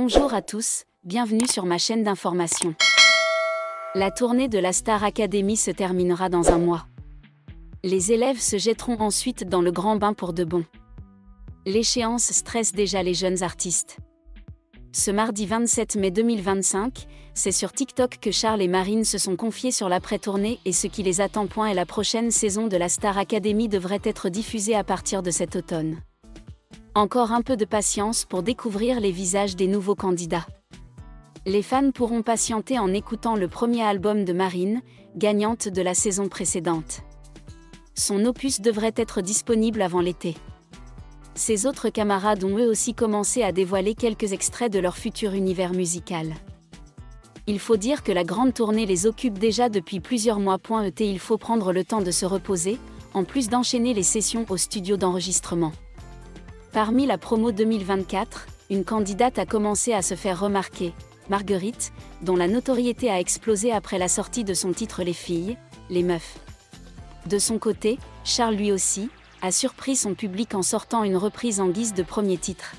Bonjour à tous, bienvenue sur ma chaîne d'information. La tournée de la Star Academy se terminera dans un mois. Les élèves se jetteront ensuite dans le grand bain pour de bon. L'échéance stresse déjà les jeunes artistes. Ce mardi 27 mai 2025, c'est sur TikTok que Charles et Marine se sont confiés sur l'après-tournée et ce qui les attend. Et la prochaine saison de la Star Academy devrait être diffusée à partir de cet automne. Encore un peu de patience pour découvrir les visages des nouveaux candidats. Les fans pourront patienter en écoutant le premier album de Marine, gagnante de la saison précédente. Son opus devrait être disponible avant l'été. Ses autres camarades ont eux aussi commencé à dévoiler quelques extraits de leur futur univers musical. Il faut dire que la grande tournée les occupe déjà depuis plusieurs mois. Il faut prendre le temps de se reposer, en plus d'enchaîner les sessions au studio d'enregistrement. Parmi la promo 2024, une candidate a commencé à se faire remarquer, Marguerite, dont la notoriété a explosé après la sortie de son titre Les filles, les meufs. De son côté, Charles lui aussi, a surpris son public en sortant une reprise en guise de premier titre.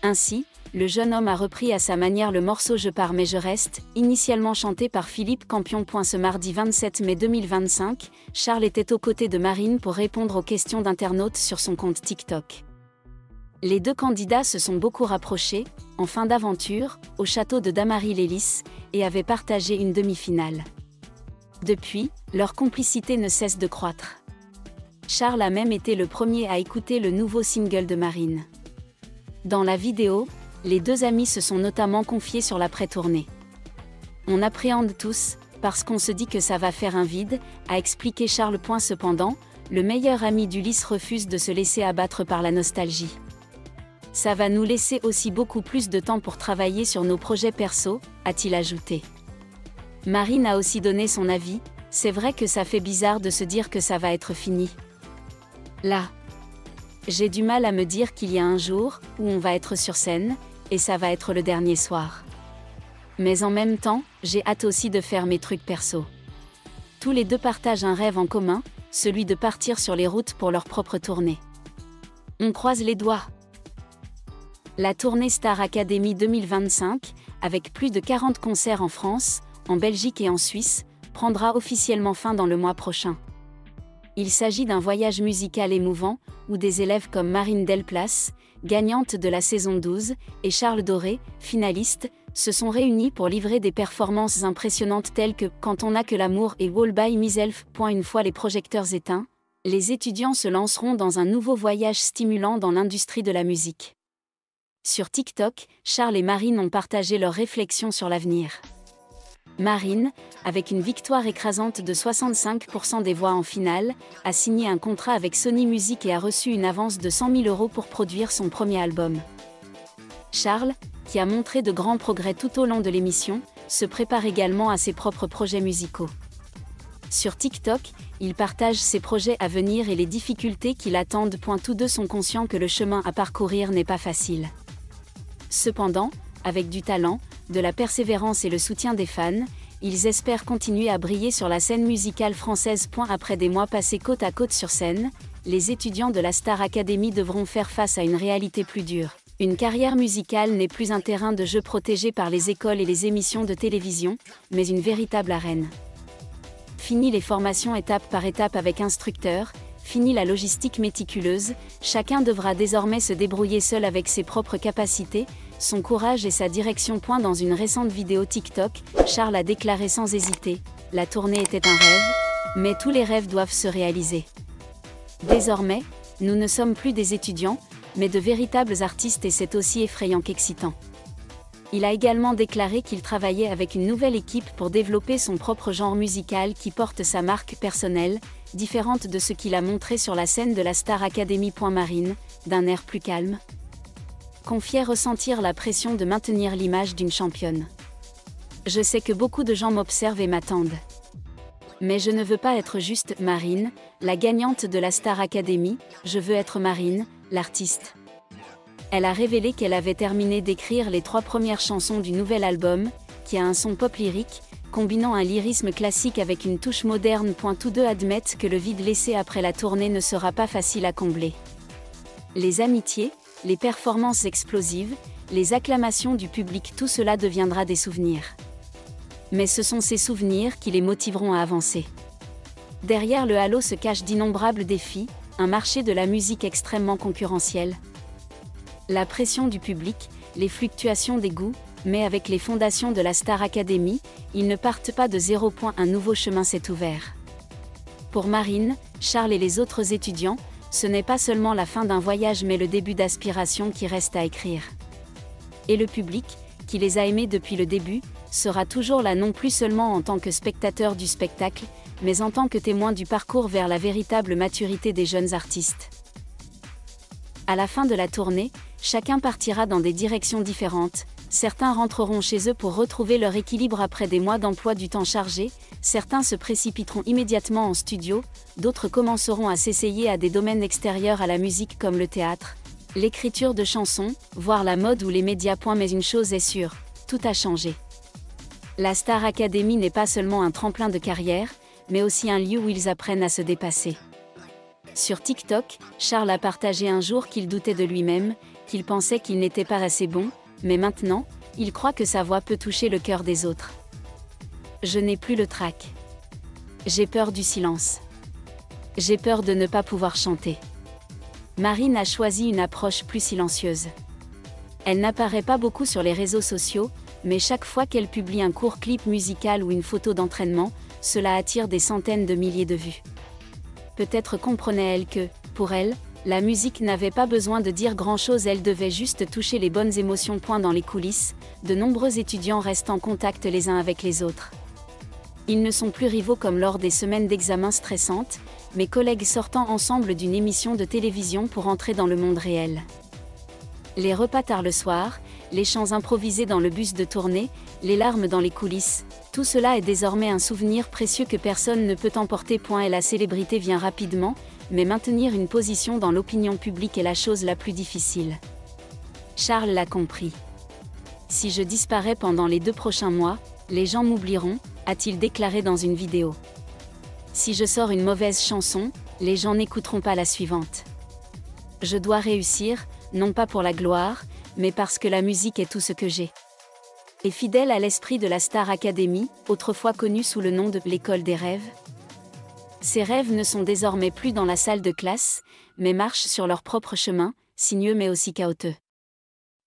Ainsi, le jeune homme a repris à sa manière le morceau Je pars mais je reste, initialement chanté par Philippe Campion. Ce mardi 27 mai 2025, Charles était aux côtés de Marine pour répondre aux questions d'internautes sur son compte TikTok. Les deux candidats se sont beaucoup rapprochés, en fin d'aventure, au château de Damary-Lélis, et avaient partagé une demi-finale. Depuis, leur complicité ne cesse de croître. Charles a même été le premier à écouter le nouveau single de Marine. Dans la vidéo, les deux amis se sont notamment confiés sur l'après-tournée. On appréhende tous, parce qu'on se dit que ça va faire un vide, a expliqué Charles. Cependant, le meilleur ami d'Ulysse refuse de se laisser abattre par la nostalgie. Ça va nous laisser aussi beaucoup plus de temps pour travailler sur nos projets perso, a-t-il ajouté. Marine a aussi donné son avis, c'est vrai que ça fait bizarre de se dire que ça va être fini. Là, j'ai du mal à me dire qu'il y a un jour où on va être sur scène, et ça va être le dernier soir. Mais en même temps, j'ai hâte aussi de faire mes trucs perso. Tous les deux partagent un rêve en commun, celui de partir sur les routes pour leur propre tournée. On croise les doigts. La tournée Star Academy 2025, avec plus de 40 concerts en France, en Belgique et en Suisse, prendra officiellement fin dans le mois prochain. Il s'agit d'un voyage musical émouvant, où des élèves comme Marine Delplace, gagnante de la saison 12, et Charles Doré, finaliste, se sont réunis pour livrer des performances impressionnantes telles que « Quand on n'a que l'amour » et « All by Myself ». Une fois les projecteurs éteints, les étudiants se lanceront dans un nouveau voyage stimulant dans l'industrie de la musique. Sur TikTok, Charles et Marine ont partagé leurs réflexions sur l'avenir. Marine, avec une victoire écrasante de 65% des voix en finale, a signé un contrat avec Sony Music et a reçu une avance de 100 000 € pour produire son premier album. Charles, qui a montré de grands progrès tout au long de l'émission, se prépare également à ses propres projets musicaux. Sur TikTok, il partage ses projets à venir et les difficultés qui l'attendent. Tous deux sont conscients que le chemin à parcourir n'est pas facile. Cependant, avec du talent, de la persévérance et le soutien des fans, ils espèrent continuer à briller sur la scène musicale française. Après des mois passés côte à côte sur scène, les étudiants de la Star Academy devront faire face à une réalité plus dure. Une carrière musicale n'est plus un terrain de jeu protégé par les écoles et les émissions de télévision, mais une véritable arène. Fini les formations étape par étape avec instructeur, fini la logistique méticuleuse, chacun devra désormais se débrouiller seul avec ses propres capacités, son courage et sa direction. Dans une récente vidéo TikTok, Charles a déclaré sans hésiter « La tournée était un rêve, mais tous les rêves doivent se réaliser. Désormais, nous ne sommes plus des étudiants, mais de véritables artistes et c'est aussi effrayant qu'excitant. » Il a également déclaré qu'il travaillait avec une nouvelle équipe pour développer son propre genre musical qui porte sa marque personnelle, différente de ce qu'il a montré sur la scène de la Star Academy. Marine, d'un air plus calme, confiait ressentir la pression de maintenir l'image d'une championne. « Je sais que beaucoup de gens m'observent et m'attendent. Mais je ne veux pas être juste Marine, la gagnante de la Star Academy, je veux être Marine, l'artiste. » Elle a révélé qu'elle avait terminé d'écrire les 3 premières chansons du nouvel album, qui a un son pop lyrique, combinant un lyrisme classique avec une touche moderne. Tous deux admettent que le vide laissé après la tournée ne sera pas facile à combler. Les amitiés, les performances explosives, les acclamations du public, tout cela deviendra des souvenirs. Mais ce sont ces souvenirs qui les motiveront à avancer. Derrière le halo se cachent d'innombrables défis, un marché de la musique extrêmement concurrentiel, la pression du public, les fluctuations des goûts, mais avec les fondations de la Star Academy, ils ne partent pas de 0. Un nouveau chemin s'est ouvert. Pour Marine, Charles et les autres étudiants, ce n'est pas seulement la fin d'un voyage mais le début d'aspirations qui restent à écrire. Et le public, qui les a aimés depuis le début, sera toujours là non plus seulement en tant que spectateur du spectacle, mais en tant que témoin du parcours vers la véritable maturité des jeunes artistes. À la fin de la tournée, chacun partira dans des directions différentes, certains rentreront chez eux pour retrouver leur équilibre après des mois d'emploi du temps chargé, certains se précipiteront immédiatement en studio, d'autres commenceront à s'essayer à des domaines extérieurs à la musique comme le théâtre, l'écriture de chansons, voire la mode ou les médias. Mais une chose est sûre, tout a changé. La Star Academy n'est pas seulement un tremplin de carrière, mais aussi un lieu où ils apprennent à se dépasser. Sur TikTok, Charles a partagé un jour qu'il doutait de lui-même, qu'il pensait qu'il n'était pas assez bon, mais maintenant, il croit que sa voix peut toucher le cœur des autres. Je n'ai plus le trac. J'ai peur du silence. J'ai peur de ne pas pouvoir chanter. Marine a choisi une approche plus silencieuse. Elle n'apparaît pas beaucoup sur les réseaux sociaux, mais chaque fois qu'elle publie un court clip musical ou une photo d'entraînement, cela attire des centaines de milliers de vues. Peut-être comprenait-elle que, pour elle, la musique n'avait pas besoin de dire grand-chose, elle devait juste toucher les bonnes émotions. Dans les coulisses, de nombreux étudiants restent en contact les uns avec les autres. Ils ne sont plus rivaux comme lors des semaines d'examen stressantes, mais collègues sortant ensemble d'une émission de télévision pour entrer dans le monde réel. Les repas tard le soir, les chants improvisés dans le bus de tournée, les larmes dans les coulisses, tout cela est désormais un souvenir précieux que personne ne peut emporter. Et la célébrité vient rapidement, mais maintenir une position dans l'opinion publique est la chose la plus difficile. Charles l'a compris. Si je disparais pendant les 2 prochains mois, les gens m'oublieront, a-t-il déclaré dans une vidéo. Si je sors une mauvaise chanson, les gens n'écouteront pas la suivante. Je dois réussir, non pas pour la gloire, mais parce que la musique est tout ce que j'ai. Et fidèle à l'esprit de la Star Academy, autrefois connue sous le nom de l'école des rêves. Ces rêves ne sont désormais plus dans la salle de classe, mais marchent sur leur propre chemin, sinueux mais aussi chaotique.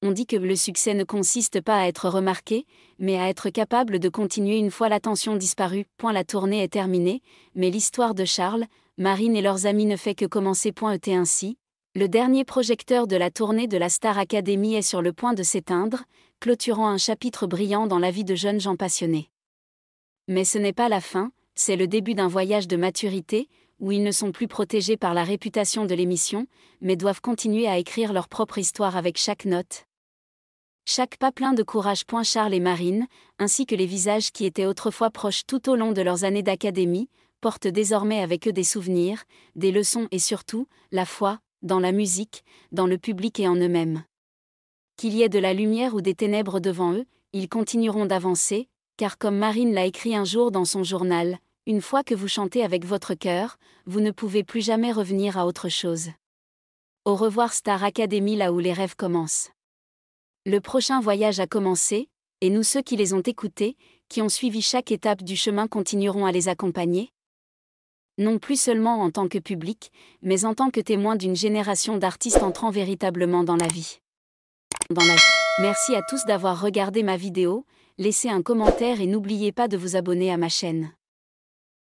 On dit que le succès ne consiste pas à être remarqué, mais à être capable de continuer une fois l'attention disparue. La tournée est terminée, mais l'histoire de Charles, Marine et leurs amis ne fait que commencer. Ainsi, le dernier projecteur de la tournée de la Star Academy est sur le point de s'éteindre, clôturant un chapitre brillant dans la vie de jeunes gens passionnés. Mais ce n'est pas la fin, c'est le début d'un voyage de maturité, où ils ne sont plus protégés par la réputation de l'émission, mais doivent continuer à écrire leur propre histoire avec chaque note. Chaque pas plein de courage. Charles et Marine, ainsi que les visages qui étaient autrefois proches tout au long de leurs années d'académie, portent désormais avec eux des souvenirs, des leçons et surtout, la foi, dans la musique, dans le public et en eux-mêmes. Qu'il y ait de la lumière ou des ténèbres devant eux, ils continueront d'avancer, car comme Marine l'a écrit un jour dans son journal, une fois que vous chantez avec votre cœur, vous ne pouvez plus jamais revenir à autre chose. Au revoir Star Academy, là où les rêves commencent. Le prochain voyage a commencé, et nous ceux qui les ont écoutés, qui ont suivi chaque étape du chemin continueront à les accompagner. Non plus seulement en tant que public, mais en tant que témoin d'une génération d'artistes entrant véritablement dans la vie. Merci à tous d'avoir regardé ma vidéo, laissez un commentaire et n'oubliez pas de vous abonner à ma chaîne.